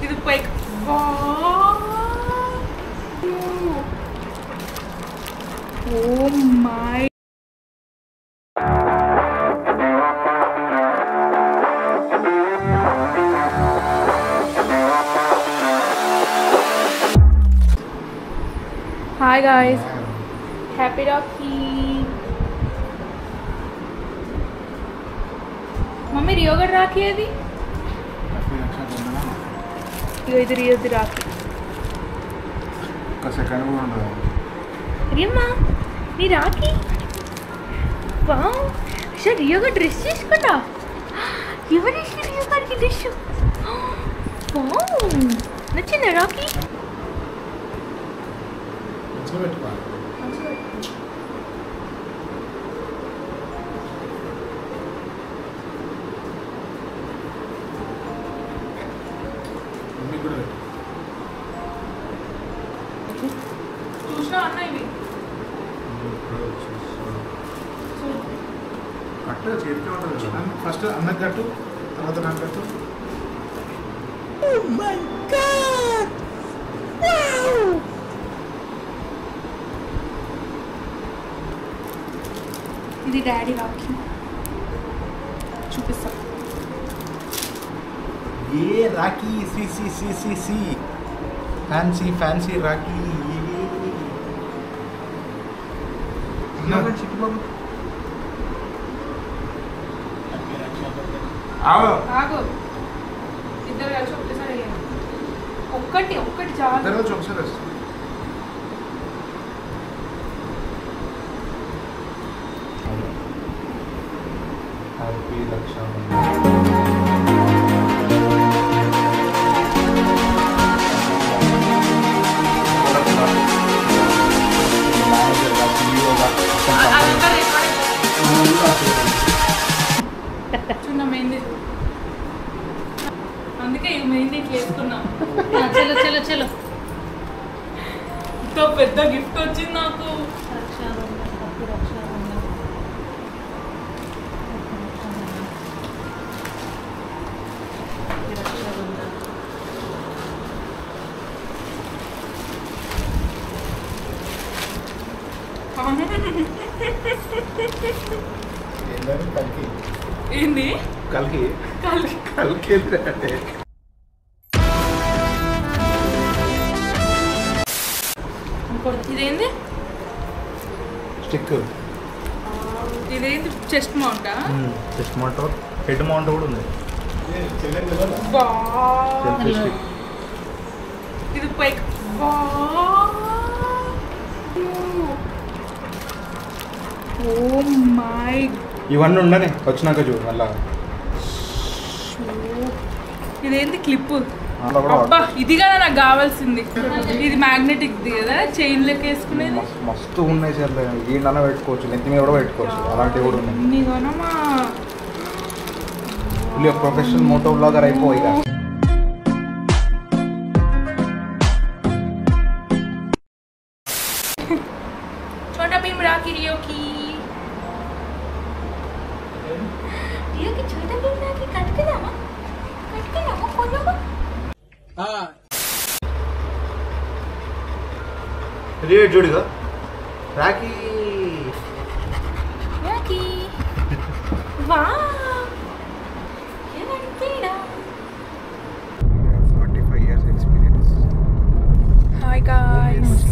ఇది పైకి oh my hi guys happy Rakhi mummy రియోగడ్ రాఖీ అది ఇది రియోది రాఖీ రియమ్మా నీ రాఖీ వావ్ సార్ రియోగా డ్రెస్ చేసుకుంటా ఎవరేసి రియోగాడికి డ్రెస్ వావ్ నచ్చిందా రాఖీ చూసినా అన్న ఇవి కట్టు చేతికి ఉంటుంది ఫస్ట్ అన్నకు కట్టు తర్వాత నాకు కట్టు ఇది డాడీ రాఖీ చూపిస్తా ये राखी सी सी सी सी सी फैंसी फैंसी राखी ఆగు ఇద్దరు కలిసి ఒకటేసారి ఒక్కటి చాలు ఒకసారి హ్యాపీ చిన్న మెహందీ అందుకే ఈ మెహందీ చేసుకున్నాం చలో చలో చలో ఇంత పెద్ద గిఫ్ట్ వచ్చింది నాకు ఏంది కల్కి అంటే ఇదేంది స్టిక్ ఇదేంటి చెస్ట్ మౌంటా చెస్ట్ మౌంట్ హెడ్ మౌంట్ కూడా ఉంది ఇది పైకి ఓ మై ఇవన్నీ ఉండని వచ్చినాక చూడు మళ్ళా ఇదేంటి క్లిప్ అబ్బా ఇది కదా నాకు కావాల్సింది ఇది మ్యాగ్నెటిక్ కదా చైన్ లెక్క వేసుకునేది మస్తు ఉన్నాయి సార్ ఈడన పెట్టుకోవచ్చు నెత్తి మీద కూడా పెట్టుకోవచ్చు అలాంటివి కూడా ఉన్నాయి నీకనమా ప్రొఫెషనల్ మోటో బ్లాగర్ అయిపోయి छोटा भीम राखी रियो की छोटा भीम राखी कट के जामा खोलो రేట్ చూడుగా రాఖీ రాఖీ వావ్ ఏమంటే తేడా 45 years experience హాయ్ గాయ్స్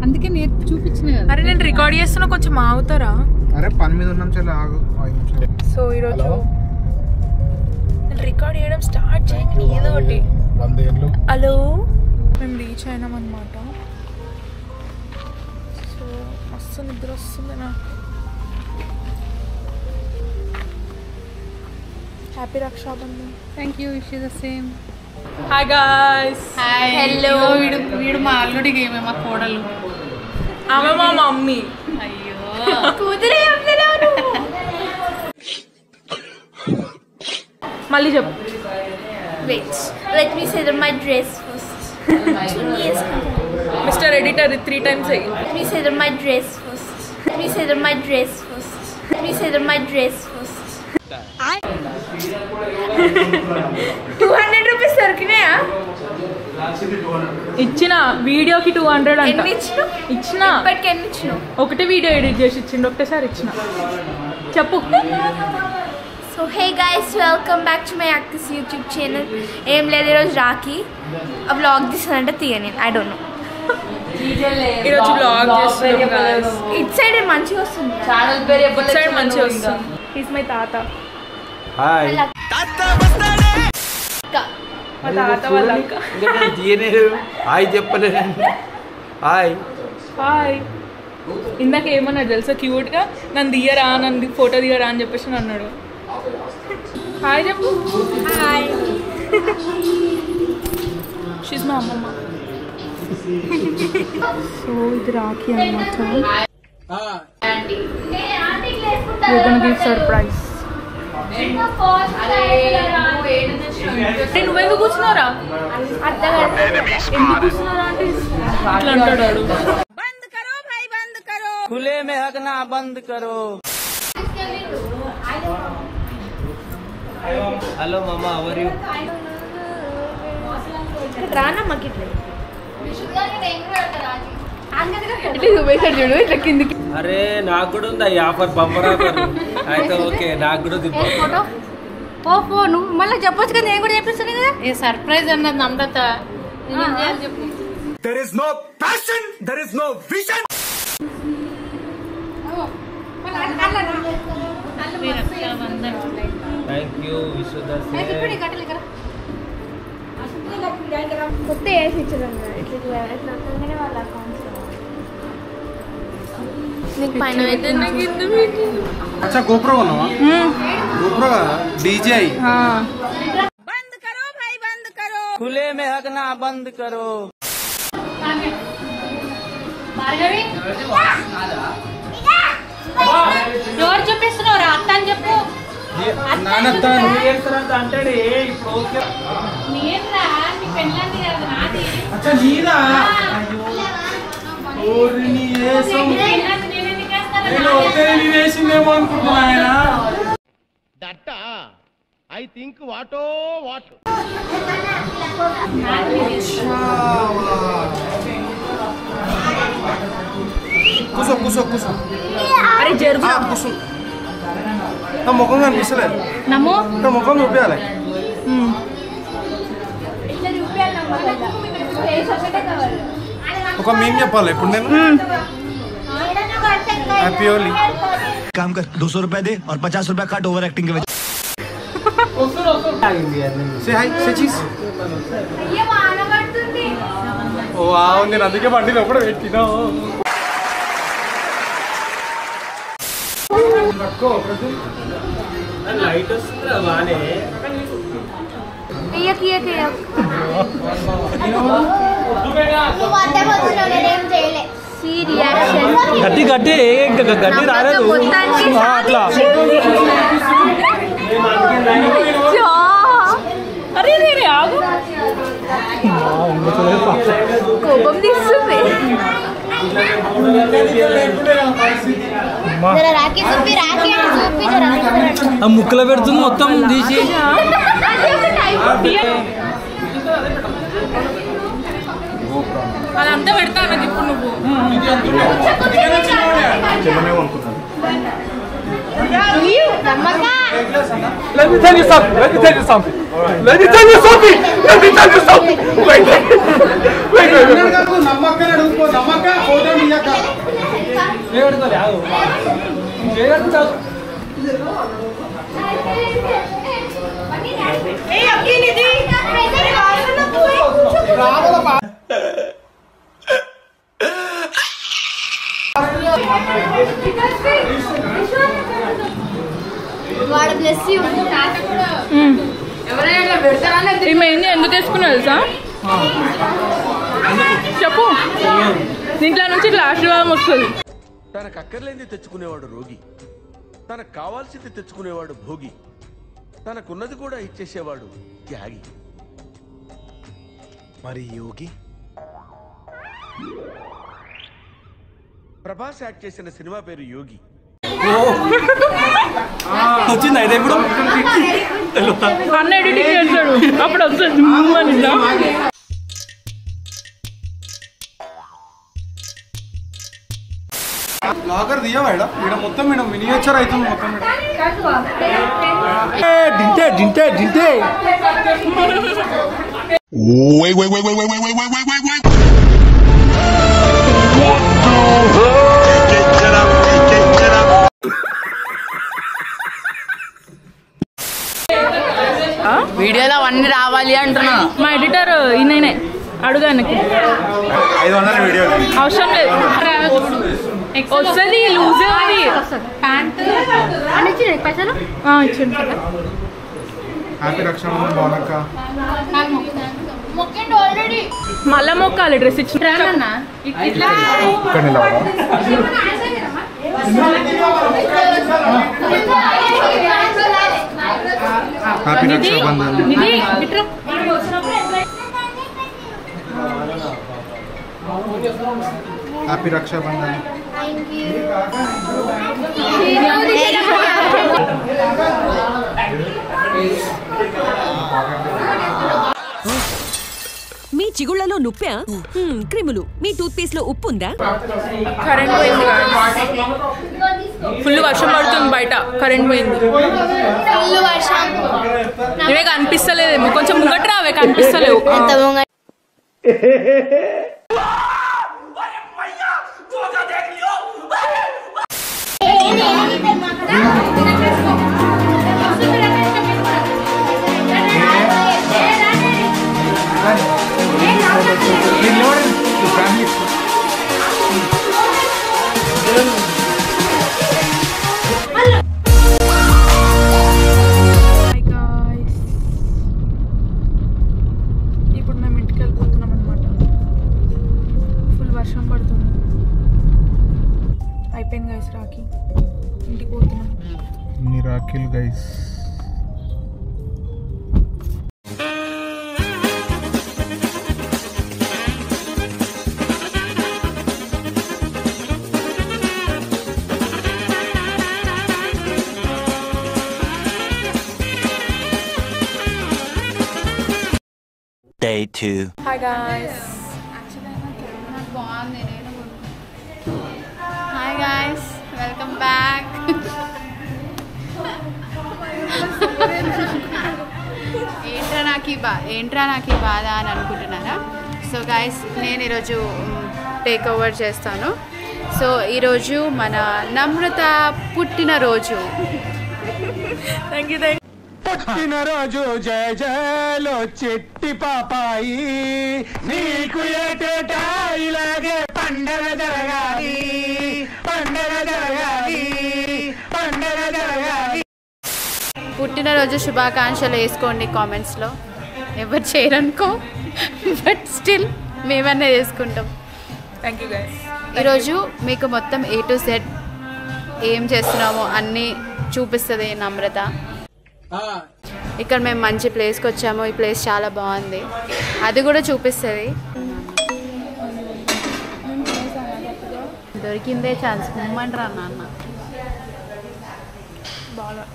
అందుకే నేను చూపించిన అరే నేను రికార్డ్ చేస్తున్నా కొంచెం ఆగుతారా అరే పని మీద ఉన్నాం చాలా ఆగు సో ఈరోజు నేను రికార్డ్ చేయడం స్టార్ట్ చేయని ఏదో ఒకటి హలో మేము రీచ్ అయినాం అనమాట సో మస్తు నిద్ర వస్తుంది నాకు happy Rakshabandhan thank you wish the same hi guys hello వీడు మా అల్లుడి గేమే మా కోడలు ఆమె మా మమ్మీ అయ్యో కూతురే మళ్ళీ చెప్పు Wait, let me say my dress first. Yes. Mister editor 3 times అయ్యి Let me say my dress first. Let me say my dress first. Let me say my dress first. 200 rupees దొరికినాయా? ఇచ్చిన వీడియోకి 200 అంట. ఇచ్చిన ఇప్పటికి ఎన్ని ఇచ్చినావు? ఒకటే వీడియో ఎడిట్ చేసి ఇచ్చిండు, ఒకటేసారి ఇచ్చిన. చెప్పు. So hey guys, welcome back to my Actis YouTube channel. ఏం లేదు, ఈరోజు రాఖీ ఆ వ్లాగ్ తీసానంటే తీయని, I don't know. ఈరోజు వ్లాగ్ చేస్తున్నాం. ఇట్ సైడ్ మంచిగా వస్తుంది, ఛానల్ పేరు ఇట్ సైడ్ మంచిగా వస్తుంది. ఈస్ మై తాత. హాయ్ మా తాత వాళ్ళ అక్క. హాయ్ చెప్పలేదు. Hi hi. ఇందాక ఏమన్నాడు తెలుసా, క్యూట్గా నన్ను దియ్యరా, నన్ను ఫోటో దిగరా అని చెప్పేసి అన్నాడు. హాయ్ చెప్పు. హాయ్. షీజ్ మా అమ్మమ్మ. సో ఇది రాఖీ అన్నమాట. We're gonna give surprise. నువ్వెందుకు కూర్చున్నారా? ఎందుకు కూర్చున్నారా అంటే ఇట్లా అంటాడు వాడు. खुले में हकना बंद करो. Hello mama, how are you? రానమ్మకి ఇట్లా చూపేశాడు చూడు, ఇట్లా కిందికి. అరే నాకు కూడా ఉంది ఈ ఆఫర్, బంపర్ ఆఫర్. అయితే ఓకే, నాకు కూడా ఫోటో ఓ నువ్వు మళ్ళీ చెప్పొచ్చు కదా, నేను కూడా చెప్పిస్తాను కదా. ఏ సర్ప్రైజ్ అన్నది నమ్రత. నేనేం చేయాలి చెప్పు. There is no passion, there is no vision. Thank you Vishwadas. కొత్త వేసి ఇచ్చారన్న, ఇట్లా వాళ్ళ అకౌంట్స్ నీకు పైన అయితే अच्छा GoPro बनावा. GoPro का DJ. बंद करो भाई, बंद करो. खुले में हकना बंद करो. ఎవరు చూపిస్తున్నావు? అత్త అని చెప్పు. నానత్త అంటాడు. నేనురా, నీ పెళ్ళంది కదా నాది. अच्छा నీదా? ఓరిని ఏసం. పెళ్ళంది నేను ఎందుకు వేస్తాను? నేను ఒక్కరిని వేసిందేమో అనుకుంటున్నా ఆయన. దట్ ఐ థింక్ వాటో వాట్. కూసో కూసో కూసో. అరే జరుగు. కూసో. నా ముఖం కనిపిస్తలేదు. నమ్ము. నా ముఖం చూపించాలి. ఇట్లా చూపించాలమ్మా, ఫేస్ ఒకటే కావాలి. ఒక మేము చెప్పాలి ఇప్పుడు నేను. హ్యాపీ హోలీ. काम कर 200 रुपए दे और 50 रुपए काट ओवर एक्टिंग के वजह. Say hi say cheese. అయ్యో వాన పడుతుంది. ఓ వావ్, నేను అందుకే బండి లోపల పెట్టినా. లైట్ వస్తుందా బానే? గట్టి గట్టి గట్టి రాలేదు అట్లా. అరే రే ఆగు. కోపం తీస్తుంది. ఆ ముక్కలో పెడుతుంది మొత్తం తీసి. అదంతా పెడతాను ఇప్పుడు నువ్వు. చిన్నమే అనుకున్నాను. Let me tell you something. Let me tell you something. Let me tell you something. Let me tell you something. Wait. నమ్మకం అడుగుకో. నమ్మక ఫోటో ఇయ్యక. God bless you. ఈమె ఎందుకు వేసుకున్నావు తెలుసా? చెప్పు. దీంట్లో నుంచి ఇట్లా ఆశీర్వాదం వస్తుంది. తనకు అక్కర్లేంది తెచ్చుకునేవాడు రోగి, తనకు కావాల్సింది తెచ్చుకునేవాడు భోగి, తనకున్నది కూడా ఇచ్చేసేవాడు త్యాగి. మరి యోగి ప్రభాస్ యాక్ట్ చేసిన సినిమా పేరు యోగి. వచ్చింది అయితే ఇప్పుడు అన్న ఎడిటింగ్ చేస్తాడు అప్పుడు వస్తుంది బ్లాగర్ దియవాడ ఇక్కడ మొత్తం మేడం మినియేచర్ అవుతుంది మొత్తం డింటే వీడియోలో అవన్నీ రావాలి అంటున్నా. మా ఎడిటర్ ఈయననే అడుగు ఆయనకి 500 వీడియోలు అవసరం లేదు వస్తుంది లూజే ఉంది ప్యాంట్ అని ఇచ్చిండు పైసలు ఇచ్చిండు హ్యాపీ రక్షాబంధన్ బాగున్నాక మొక్కండి ఆల్రెడీ మళ్ళా మొక్కాలి డ్రెస్ ఇచ్చిన ఇట్లా ఇక్కడ నిలబడా హ్యాపీ రక్షాబంధన్ హ్యాపీ రక్షాబంధన్ మీ చిగుళ్లలో నొప్పా? క్రిములు. మీ టూత్ పేస్ట్ లో ఉప్పు ఉందా? కరెంట్ పోయింది ఫుల్ వర్షం పడుతుంది బయట కరెంట్ పోయింది ఇవే కనిపిస్తలేదేమో కొంచెం ముంగట రావే కనిపిస్తలేవు ఇప్పుడు మేము ఇంటికి వెళ్ళిపోతున్నాం అనమాట ఫుల్ వర్షం పడుతుంది అయిపోయింది గైస్ రాఖీ ఇంటికి పోతున్నాం మీ రాఖీలు guys Day 2. Hi guys. Hi guys welcome back. ఏంట్రా నాకు ఈ బాధ అని అనుకుంటున్నారా? సో గాయ్స్ నేను ఈరోజు టేక్ ఓవర్ చేస్తాను. సో ఈరోజు మన నమ్రత పుట్టినరోజు. థ్యాంక్ యూ పుట్టినరోజు జయ జయలో చెట్టి పాపాయి నీకు ఏటేటా ఇలాగే పండగ జరగాలి పండగ జరగాలి పండగ జరగాలి. పుట్టినరోజు శుభాకాంక్షలు వేసుకోండి కామెంట్స్లో. ఎవరు చేయరనుకో బట్ స్టిల్ మేమన్నా చేసుకుంటాం. Thank you guys. ఈరోజు మీకు మొత్తం A to Z ఏం చేస్తున్నామో అన్నీ చూపిస్తుంది నమ్రత. ఇక్కడ మేము మంచి ప్లేస్కి వచ్చాము. ఈ ప్లేస్ చాలా బాగుంది, అది కూడా చూపిస్తుంది. దొరికిందే ఛాన్స్ ముమ్మంటారా నాన్న. బాగా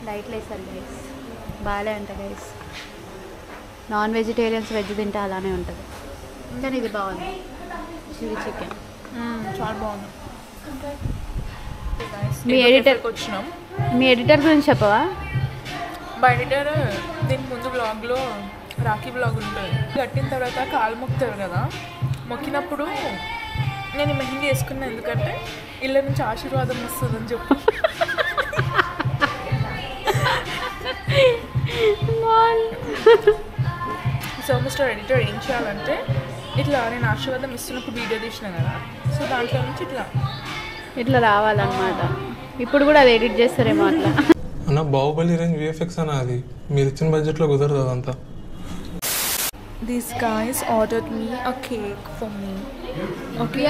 లైట్లు వేసారు గైస్, బాగాలే అంట గైస్. నాన్ వెజిటేరియన్స్ వెజ్ తింటే అలానే ఉంటుంది. కానీ ఇది బాగుంది, చిల్లీ చికెన్ చాలా బాగుంది. మీ ఎడిటర్ గురించి చెప్పవా? మా ఎడిటర్ దీనికి ముందు బ్లాగ్లో రాఖీ బ్లాగ్ ఉంటుంది. కట్టిన తర్వాత కాలు మొక్కుతారు కదా, మొక్కినప్పుడు నేను మెహందీ వేసుకున్నాను ఎందుకంటే ఇళ్ళ నుంచి ఆశీర్వాదం వస్తుందని చెప్పి. సో మిస్టర్ ఎడిటర్ ఏం చేయాలంటే ఇట్లా నేను ఆశీర్వాదం ఇస్తున్నప్పుడు వీడియో తీసిన కదా, సో దాంట్లో నుంచి ఇట్లా రావాలన్నమాట. ఇప్పుడు కూడా అది ఎడిట్ చేస్తారేమో అట్లా. అన్న బాహుబలి రేంజ్ విఎఫ్ఎక్స్ అన్న, అది మీరు ఇచ్చిన బడ్జెట్లో కుదరదు అదంతా. These guys ordered me a cake for me. Okay.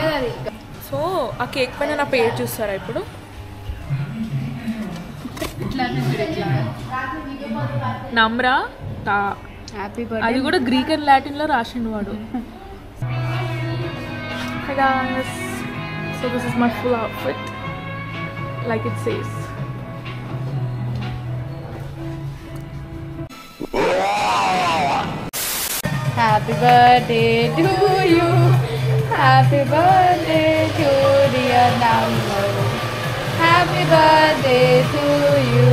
So ఆ కేక్ పైన నా పేరు చూస్తారా ఇప్పుడు? నమ్రా తా. Happy birthday. అది కూడా గ్రీక్ అండ్ లాటిన్లో రాసిండు వాడు. Hi guys. So this is my full outfit. like it says. Happy birthday to you. Happy birthday to dear Namru. Happy birthday to you.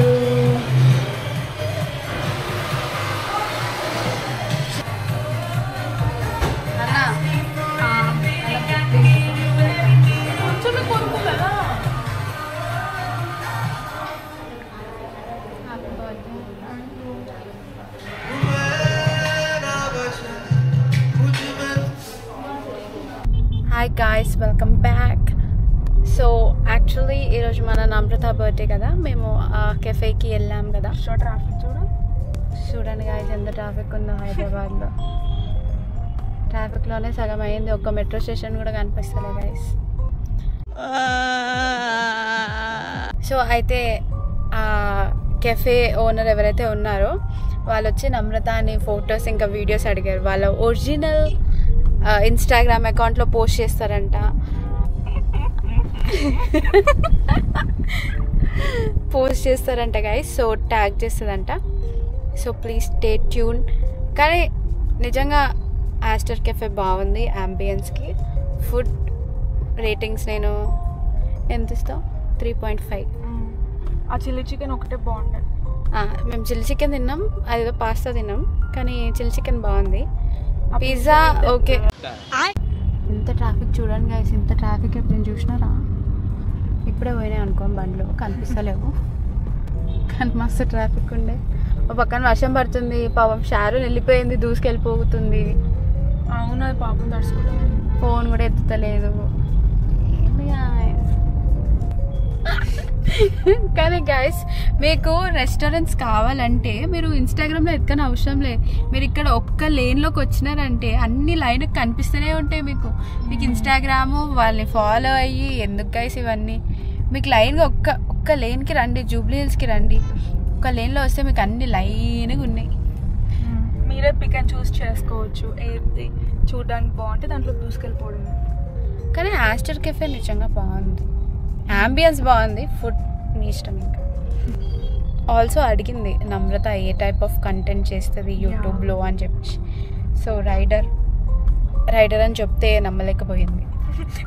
Hi guys, welcome back. So actually ఈరోజు మన నమ్రత birthday కదా, మేము ఆ కెఫేకి వెళ్ళాం కదా. Traffic చూడండి guys, ఎంత traffic ఉందో హైదరాబాద్లో. ట్రాఫిక్లోనే సగం అయింది, ఒక్క మెట్రో స్టేషన్ కూడా కనిపిస్తలే గాయ్స్. సో అయితే ఆ కెఫే ఓనర్ ఎవరైతే ఉన్నారో వాళ్ళు వచ్చి నమ్రత అని ఫొటోస్ ఇంకా వీడియోస్ అడిగారు. వాళ్ళ ఒరిజినల్ ఇన్స్టాగ్రామ్ అకౌంట్లో పోస్ట్ చేస్తారంట. పోస్ట్ చేస్తారంట గైస్. సో ట్యాగ్ చేస్తుందంట. So please stay tune. కానీ నిజంగా ఆస్టర్ కెఫే బాగుంది. అంబియన్స్కి ఫుడ్ రేటింగ్స్ నేను ఎంత ఇస్తాం? 3.5. ఆ చిల్లీ చికెన్ ఒకటే బాగుంటుంది. మేము చిల్లీ చికెన్ తిన్నాం, అదేదో పాస్తా తిన్నాం, కానీ చిల్లీ చికెన్ బాగుంది. Pizza okay. ఇంత ట్రాఫిక్ చూడండి గైస్, ఇంత ట్రాఫిక్ ఎప్పుడు చూసినారా? ఇప్పుడే పోయినాయి అనుకోం బండ్లు, కనిపిస్తలేవు. కానీ మస్తు ట్రాఫిక్ ఉండే. ఒక పక్కన వర్షం పడుతుంది, పాపం షారు వెళ్ళిపోయింది, దూసుకెళ్ళిపోతుంది. అవును, అది పాపం తడుచుకుంటుంది. ఫోన్ కూడా ఎత్తుతలేదు. కానీ గైస్, మీకు రెస్టారెంట్స్ కావాలంటే మీరు ఇన్స్టాగ్రామ్లో ఎత్తుకని అవసరం లేదు. మీరు ఇక్కడ ఒక్క లేన్లోకి వచ్చినారంటే అన్ని లైన్ కనిపిస్తూనే ఉంటాయి మీకు. ఇన్స్టాగ్రాము వాళ్ళని ఫాలో అయ్యి ఎందుకు గైస్ ఇవన్నీ? మీకు లైన్గా ఒక్క లేన్కి రండి, జూబ్లీ హిల్స్కి రండి. ఒక్క లేన్లో వస్తే మీకు అన్ని లైన్గా ఉన్నాయి. మీరే పిక్ అండ్ చూస్ చేసుకోవచ్చు, ఏది చూడడానికి బాగుంటే దాంట్లో దూసుకెళ్ళిపోవడం. కానీ ఆస్టర్ కెఫే నిజంగా బాగుంది, అంబియన్స్ బాగుంది, ఫుడ్ మీ ఇష్టం. ఇంకా ఆల్సో అడిగింది నమ్రత ఏ టైప్ ఆఫ్ కంటెంట్ చేస్తుంది యూట్యూబ్లో అని చెప్పి. సో రైడర్ అని చెప్తే నమ్మలేకపోయింది.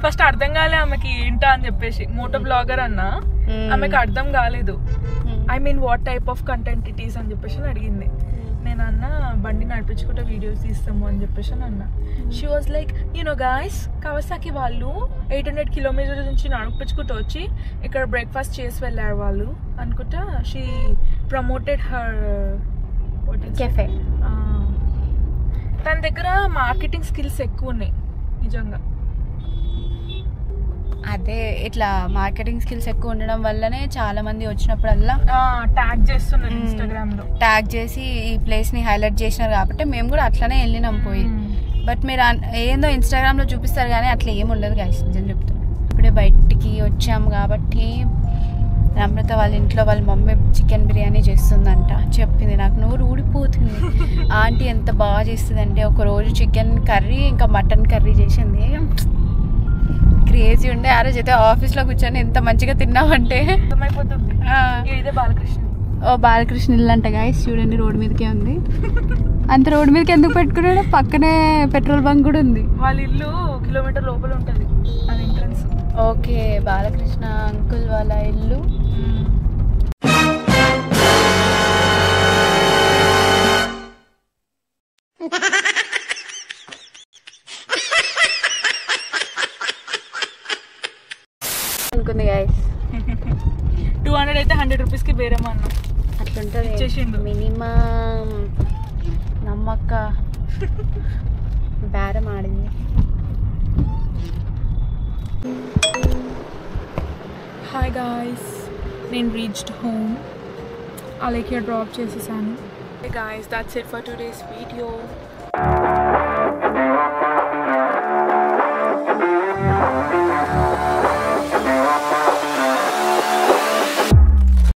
ఫస్ట్ అర్థం కాలే ఆమెకి ఏంటా అని చెప్పేసి. మోటో బ్లాగర్ అన్నా ఆమెకి అర్థం కాలేదు. I mean what type of content it is అని చెప్పేసి అడిగింది. నేను అన్న బండి నడిపించుకుంటే వీడియోస్ తీస్తాము అని చెప్పేసి అన్నా. She was like, you know guys, Kawasaki వాళ్ళు 800 కిలోమీటర్స్ నుంచి నడిపించుకుంటూ వచ్చి ఇక్కడ బ్రేక్ఫాస్ట్ చేసి వెళ్ళారు వాళ్ళు అనుకుంటా. She promoted her cafe. తన దగ్గర మార్కెటింగ్ స్కిల్స్ ఎక్కువ ఉన్నాయి నిజంగా. అదే ఇట్లా మార్కెటింగ్ స్కిల్స్ ఎక్కువ ఉండడం వల్లనే చాలా మంది వచ్చినప్పుడల్లా ట్యాగ్ చేస్తున్నారు ఇన్స్టాగ్రామ్లో. ట్యాగ్ చేసి ఈ ప్లేస్ని హైలైట్ చేసినారు కాబట్టి మేము కూడా అట్లనే వెళ్ళినాం పోయి. బట్ మీరు ఏందో ఇన్స్టాగ్రామ్లో చూపిస్తారు కానీ అట్లా ఏమి ఉండదు గైస్, నిజం చెప్తున్నాను. ఇప్పుడే బయటికి వచ్చాము కాబట్టి నమ్రత వాళ్ళ ఇంట్లో వాళ్ళ మమ్మీ చికెన్ బిర్యానీ చేస్తుందంట. చెప్పింది, నాకు నోరు ఊడిపోతుంది. ఆంటీ ఎంత బాగా చేస్తుందంటే, ఒకరోజు చికెన్ కర్రీ ఇంకా మటన్ కర్రీ చేసింది, క్రేజీ ఉండే. ఆ రోజు అయితే ఆఫీస్లో కూర్చొని ఎంత మంచిగా తిన్నామంటే అర్థమైపోతుంది. బాలకృష్ణ ఇల్లు అంట గాయస్. చూడండి, రోడ్డు మీదకే ఉంది. అంత రోడ్డు మీదకి ఎందుకు పెట్టుకున్నాడు? పక్కనే పెట్రోల్ బంక్ కూడా ఉంది. వాళ్ళ ఇల్లు కిలోమీటర్ లోపల ఉంటుంది, అది ఎంట్రన్స్. ఓకే, బాలకృష్ణ అంకుల్ వాళ్ళ ఇల్లు. అనుకుంది గాయస్. 200 అయితే 100 రూపీస్కి బేరం అన్నా. అట్లుంటుంది మినిమం. నమ్మక్క బేరం ఆడింది. హాయ్ గాయ్స్, నేను రీచ్డ్ హోమ్. అలాగే డ్రాప్ చేసేసాను. Hey guys, that's it for today's video.